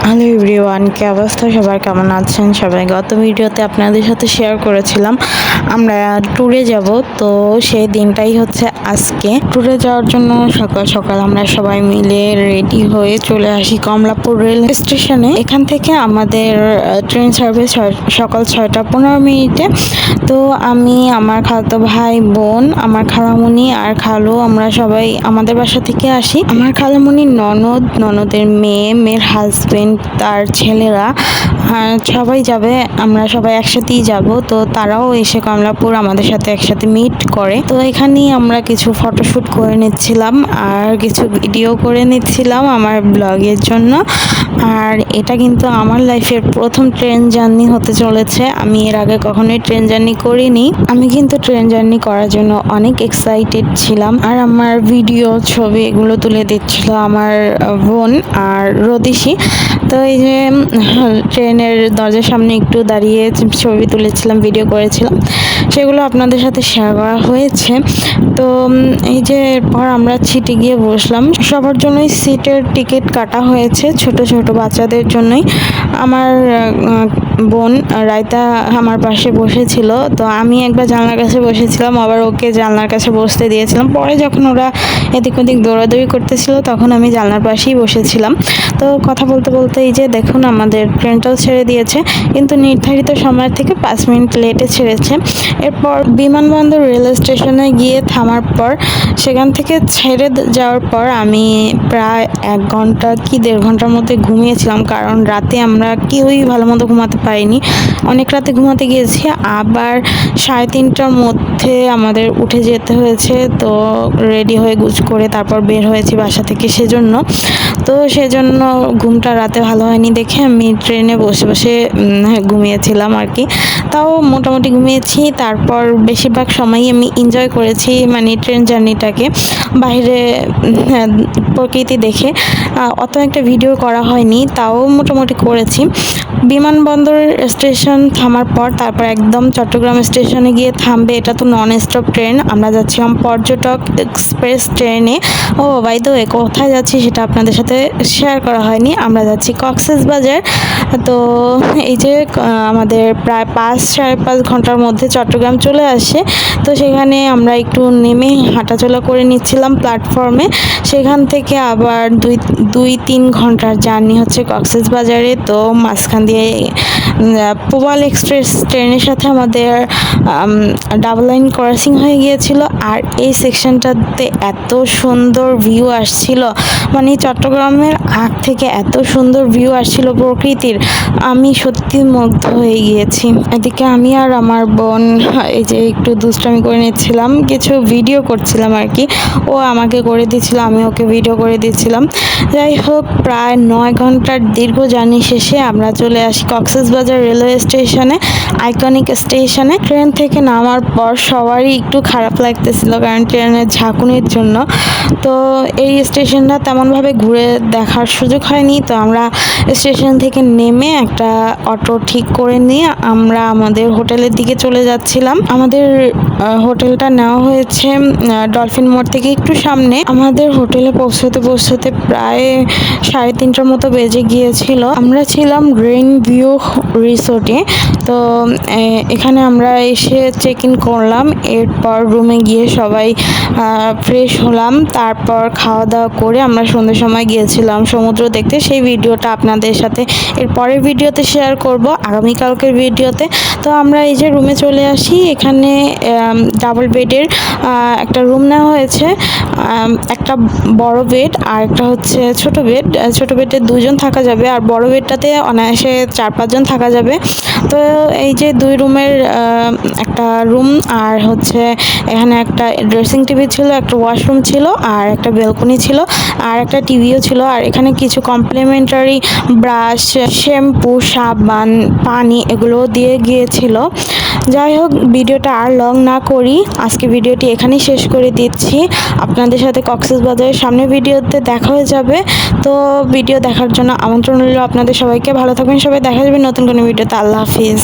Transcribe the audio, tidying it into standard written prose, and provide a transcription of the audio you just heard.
Hello everyone, কি অবস্থা সবার, কেমন আছেন সবাই? গত ভিডিওতে আপনাদের সাথে শেয়ার করেছিলাম আমরা ট্যুরে যাব, তো সেই দিনটাই হচ্ছে আজকে। ট্যুরে যাওয়ার জন্য সকাল সকাল আমরা সবাই মিলে রেডি হয়ে চলে আসি কমলাপুর রেল স্টেশনে। এখান থেকে আমাদের ট্রেন সার্ভিস সকাল 6টা 15 মিনিটে। তো আমি, আমার খালাতো ভাই, বোন, আমার খালামণি আর খালু, আমরা সবাই আমাদের বাসা থেকে আসি। আমার খালামণির ননদের মেয়ের হাজবেন্ড, তার ছেলেরা সবাই যাবে। আমরা সবাই একসাথেই যাব। তো তারাও এসে কমলাপুর আমাদের সাথে একসাথে মিট করে। তো এখানেই আমরা কিছু ফটোশ্যুট করে নিচ্ছিলাম আর কিছু ভিডিও করে নিচ্ছিলাম আমার ব্লগের জন্য। আর এটা কিন্তু আমার লাইফের প্রথম ট্রেন জার্নি হতে চলেছে। আমি এর আগে কখনোই ট্রেন জার্নি করিনি। আমি কিন্তু ট্রেন জার্নি করার জন্য অনেক এক্সাইটেড ছিলাম। আর আমার ভিডিও, ছবি এগুলো তুলে দিচ্ছিল আমার বোন আর রদিশি। তো এই যে ট্রেনের দরজার সামনে একটু দাঁড়িয়ে ছবি তুলেছিলাম, ভিডিও করেছিলাম, সেগুলো আপনাদের সাথে শেয়ার করা হয়েছে। তো এই যে এরপর আমরা সিটে গিয়ে বসলাম। সবার জন্যই সিটের টিকিট কাটা হয়েছে, ছোট ছোট বাচ্চাদের জন্যই। আমার বোন রায়তা আমার পাশে বসেছিল, তো আমি একবার জানলার কাছে বসেছিলাম, আবার ওকে জানলার কাছে বসতে দিয়েছিলাম। পরে যখন ওরা এদিক ওদিক দৌড়াদৌড়ি করতেছিল তখন আমি জানলার পাশেই বসেছিলাম। তো কথা বলতে বলতে এই যে দেখুন আমাদের ট্রেনটাও ছেড়ে দিয়েছে, কিন্তু নির্ধারিত সময় থেকে 5 মিনিট লেটে ছেড়েছে। এরপর বিমানবন্দর রেল স্টেশনে গিয়ে থামার পর, সেখান থেকে ছেড়ে যাওয়ার পর আমি প্রায় 1 ঘন্টা কি 1.5 ঘন্টার মধ্যে ঘুমিয়েছিলাম, কারণ রাতে আমরা কেউই ভালো মতো ঘুমাতে পারিনি। অনেক রাতে ঘুমাতে গিয়েছি, আবার 3:30টার মধ্যে আমাদের উঠে যেতে হয়েছে। তো রেডি হয়ে গুছ করে তারপর বের হয়েছি বাসা থেকে, সেজন্য ঘুমটা রাতে ভালো হয়নি দেখে আমি ট্রেনে বসে বসে ঘুমিয়েছিলাম আর কি। তাও মোটামুটি ঘুমিয়েছি। তারপর বেশিরভাগ সময়ই আমি এনজয় করেছি, মানে ট্রেন জার্নিটাকে বাইরে প্রকৃতি দেখে। অত একটা ভিডিও করা হয়নি, তাও মোটামুটি করেছি। বিমানবন্দর স্টেশন থামার পর তারপর একদম চট্টগ্রাম স্টেশনে গিয়ে থামবে। এটা তো নন স্টপ ট্রেন। আমরা যাচ্ছিলাম পর্যটক এক্সপ্রেস ট্রেনে। ও বাই দ্য ওয়ে, কোথায় যাচ্ছি সেটা আপনাদের সাথে শেয়ার করা হয়নি। আমরা যাচ্ছি কক্সবাজার। তো এই যে আমাদের প্রায় 5-5.5 ঘন্টার মধ্যে চট্টগ্রাম চলে আসে। তো সেখানে আমরা একটু নেমে হাঁটাচলা করে নিচ্ছিলাম প্ল্যাটফর্মে। সেখান থেকে আবার 2-3 ঘন্টার জার্নি হচ্ছে কক্সবাজারে। তো মাঝখান দিয়ে পূবাল এক্সপ্রেস ট্রেনের সাথে আমাদের ডাবল লাইন ক্রসিং হয়ে গিয়েছিল। আর এই সেকশনটাতে এত সুন্দর ভিউ আসছিল, মানে চট্টগ্রামের আগ থেকে এত সুন্দর ভিউ আসছিল প্রকৃতির, আমি সত্যি মুগ্ধ হয়ে গিয়েছি। এদিকে আমি আর আমার বোন এই যে একটু দুষ্টামি করে নিচ্ছিলাম, কিছু ভিডিও করছিলাম আর কি। ও আমাকে করে দিচ্ছিল, আমি ওকে ভিডিও করে দিচ্ছিলাম। যাই হোক, প্রায় 9 ঘন্টার দীর্ঘ জার্নি শেষে আমরা চলে আসি কক্সবাজার রেলওয়ে স্টেশনে, আইকনিক স্টেশনে। ট্রেন থেকে নামার পর সবারই একটু খারাপ লাগতেছিল, কারণ ট্রেনের ঝাঁকুনির জন্য। তো এই স্টেশনটা তেমনভাবে ঘুরে দেখার সুযোগ হয়নি। তো আমরা স্টেশন থেকে নেমে একটা অটো ঠিক করে নিয়ে আমরা আমাদের হোটেলের দিকে চলে যাচ্ছিলাম। আমাদের হোটেলটা নেওয়া হয়েছে ডলফিন মোড় থেকে একটু সামনে। আমাদের হোটেলে পৌঁছতে প্রায় 3:30টার মতো বেজে গিয়েছিল। আমরা ছিলাম গ্রিন ভিউ রিসোর্টে। তো এখানে আমরা এসে চেক ইন করলাম। এরপর রুমে গিয়ে সবাই ফ্রেশ হলাম। তারপর খাওয়া দাওয়া করে আমরা সন্ধ্যের সময় গিয়েছিলাম সমুদ্র দেখতে। সেই ভিডিওটা আপনাদের সাথে এর পরের ভিডিওতে শেয়ার করব, আগামীকালকের ভিডিওতে। তো আমরা এই যে রুমে চলে আসি। এখানে ডাবল বেডের একটা রুম নেওয়া হয়েছে, একটা বড় বেড আর একটা হচ্ছে ছোট বেড। ছোট বেডে 2 জন থাকা যাবে, আর বড় বেডটাতে অনায়াসে 4-5 জন থাকা যাবে। তো এই যে 2 রুমের একটা রুম, আর হচ্ছে এখানে একটা ড্রেসিং টেবিল ছিল, একটা ওয়াশরুম ছিল, আর একটা ব্যালকনি ছিল, আর একটা টিভিও ছিল। আর এখানে কিছু কমপ্লিমেন্টারি ব্রাশ, শ্যাম্পু, সাবান, পানি এগুলো দিয়ে গিয়েছিল। যাই হোক, ভিডিওটা আর লং না করি, আজকে ভিডিওটি এখানেই শেষ করে দিচ্ছি। আপনাদের সাথে কক্সবাজারের সামনের ভিডিওতে দেখা হয়ে যাবে। তো ভিডিও দেখার জন্য আমন্ত্রণ রইল আপনাদের সবাইকে। ভালো থাকবেন সবাই, দেখা যাবে নতুন কোনো ভিডিওতে। আল্লাহ হাফিজ।